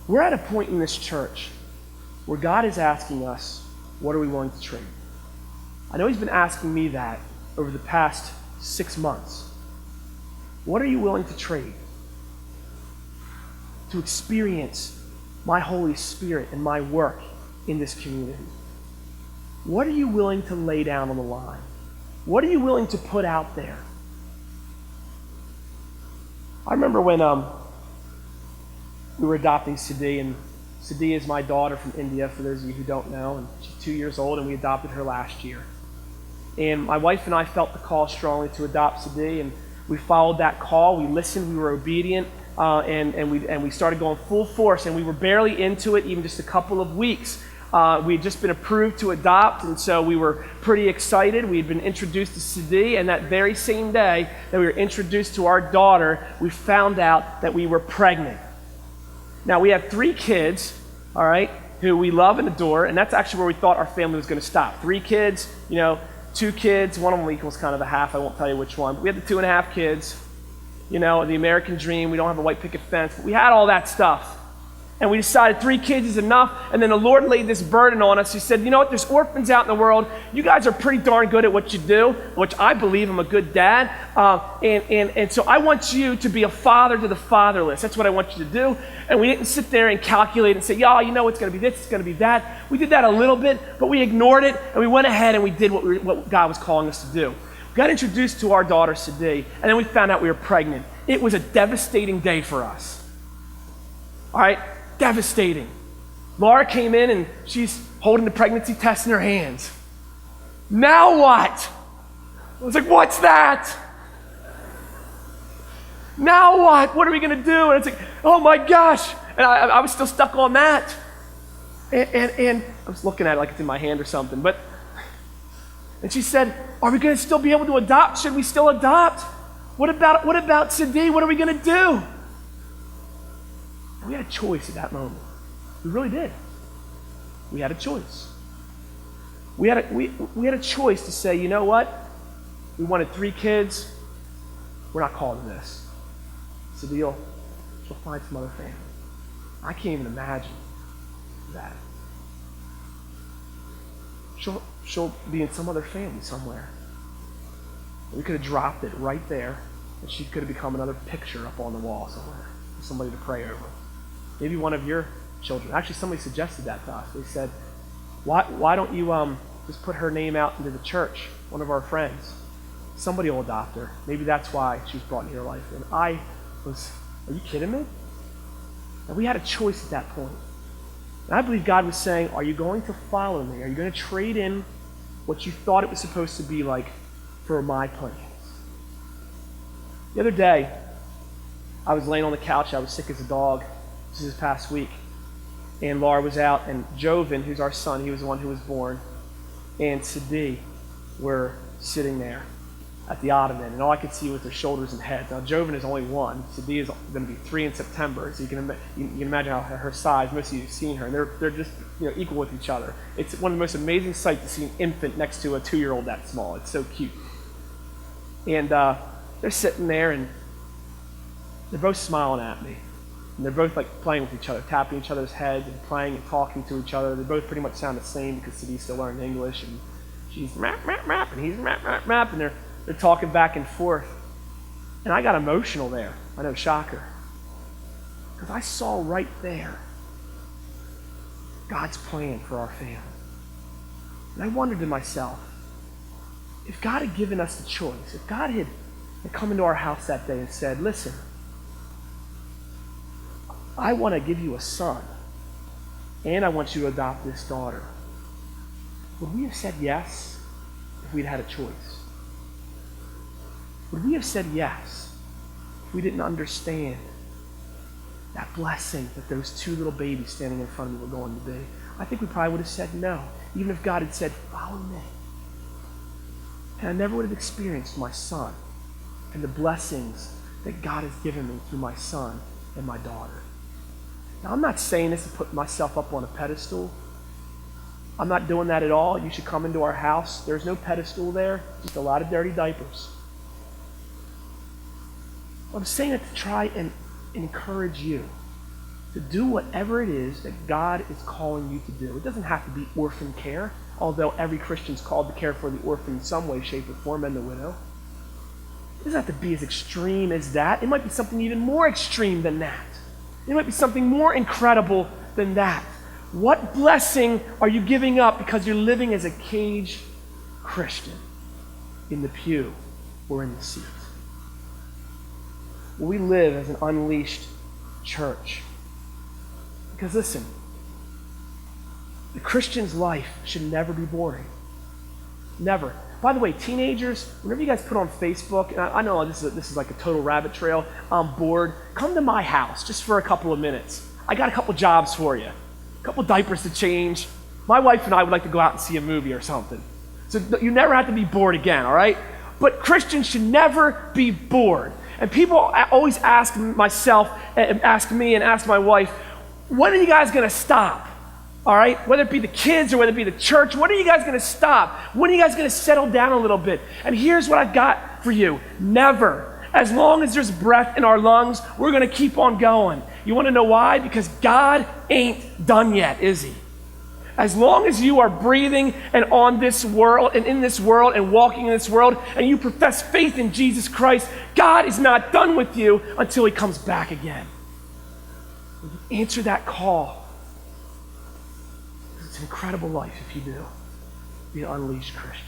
We're at a point in this church where God is asking us, what are we willing to trade? I know he's been asking me that over the past 6 months. What are you willing to trade to experience my Holy Spirit and my work in this community? What are you willing to lay down on the line? What are you willing to put out there? I remember when we were adopting Siddhi, and Siddhi is my daughter from India, for those of you who don't know, and she's 2 years old, and we adopted her last year. And my wife and I felt the call strongly to adopt Siddhi, and we followed that call. We listened, we were obedient, and we started going full force, and we were barely into it, even just a couple of weeks. We had just been approved to adopt, and so we were pretty excited. We had been introduced to Siddhi, and that very same day that we were introduced to our daughter, we found out that we were pregnant. Now, we have 3 kids, all right, who we love and adore, and that's actually where we thought our family was going to stop. 3 kids, 2 kids, one of them equals kind of a half, I won't tell you which one. But we had the 2.5 kids, the American dream. We don't have a white picket fence, but we had all that stuff. And we decided 3 kids is enough, and then the Lord laid this burden on us. He said, you know what, there's orphans out in the world. You guys are pretty darn good at what you do, which I believe I'm a good dad. And so I want you to be a father to the fatherless. That's what I want you to do. And we didn't sit there and calculate and say, it's going to be this, it's going to be that. We did that a little bit, but we ignored it, and we went ahead and we did what God was calling us to do. We got introduced to our daughter, Siddhi, and then we found out we were pregnant. It was a devastating day for us. All right? Devastating. Laura came in and she's holding the pregnancy test in her hands. Now what? I was like, what's that? Now what? What are we going to do? And it's like, oh my gosh. And I was still stuck on that. And I was looking at it like it's in my hand or something. And she said, are we going to still be able to adopt? Should we still adopt? What about Siddhi? What are we going to do? We had a choice at that moment. We really did. We had a choice. We had a choice to say, you know what? We wanted 3 kids. We're not calling this. Siddhi, she'll find some other family. I can't even imagine that. She'll be in some other family somewhere. We could have dropped it right there, and she could have become another picture up on the wall somewhere for somebody to pray over. Maybe one of your children. Actually, somebody suggested that to us. They said, why don't you just put her name out into the church, one of our friends. Somebody will adopt her. Maybe that's why she was brought into your life. And I was, are you kidding me? And we had a choice at that point. And I believe God was saying, are you going to follow me? Are you going to trade in what you thought it was supposed to be like for my plans? The other day, I was laying on the couch. I was sick as a dog. This is this past week. And Laura was out, and Joven, who's our son, he was the one who was born, and Siddhi were sitting there at the ottoman, and all I could see was their shoulders and heads. Now, Joven is only 1. Siddhi is going to be 3 in September, so you can imagine how her size, most of you have seen her, and they're just equal with each other. It's one of the most amazing sights to see an infant next to a 2-year-old that small. It's so cute. And they're sitting there, and they're both smiling at me. And they're both playing with each other, tapping each other's heads and playing and talking to each other. They both pretty much sound the same because Siddhi's still learning English, and she's map, map, map, and he's map, map, map, and they're talking back and forth. And I got emotional there. I know, shocker. Because I saw right there God's plan for our family. And I wondered to myself, if God had given us the choice, if God had come into our house that day and said, listen, I want to give you a son, and I want you to adopt this daughter, would we have said yes if we'd had a choice? Would we have said yes if we didn't understand that blessing that those 2 little babies standing in front of me were going to be? I think we probably would have said no, even if God had said, follow me. And I never would have experienced my son and the blessings that God has given me through my son and my daughter. Now, I'm not saying this to put myself up on a pedestal. I'm not doing that at all. You should come into our house. There's no pedestal there, just a lot of dirty diapers. I'm saying it to try and encourage you to do whatever it is that God is calling you to do. It doesn't have to be orphan care, although every Christian's called to care for the orphan in some way, shape, or form, and the widow. It doesn't have to be as extreme as that. It might be something even more extreme than that. It might be something more incredible than that. What blessing are you giving up because you're living as a caged Christian in the pew or in the seat? Will we live as an unleashed church? Because listen, the Christian's life should never be boring. Never. By the way, teenagers, whenever you guys put on Facebook, and I know this is like a total rabbit trail, I'm bored, come to my house just for a couple of minutes. I got a couple jobs for you. A couple diapers to change. My wife and I would like to go out and see a movie or something. So you never have to be bored again, all right? But Christians should never be bored. And people always ask myself, ask me, and ask my wife, when are you guys going to stop? All right? Whether it be the kids or whether it be the church, when are you guys going to stop? When are you guys going to settle down a little bit? And here's what I've got for you. Never. As long as there's breath in our lungs, we're going to keep on going. You want to know why? Because God ain't done yet, is he? As long as you are breathing and on this world and in this world and walking in this world and you profess faith in Jesus Christ, God is not done with you until he comes back again. Answer that call. It's an incredible life if you do. Be an unleashed Christian.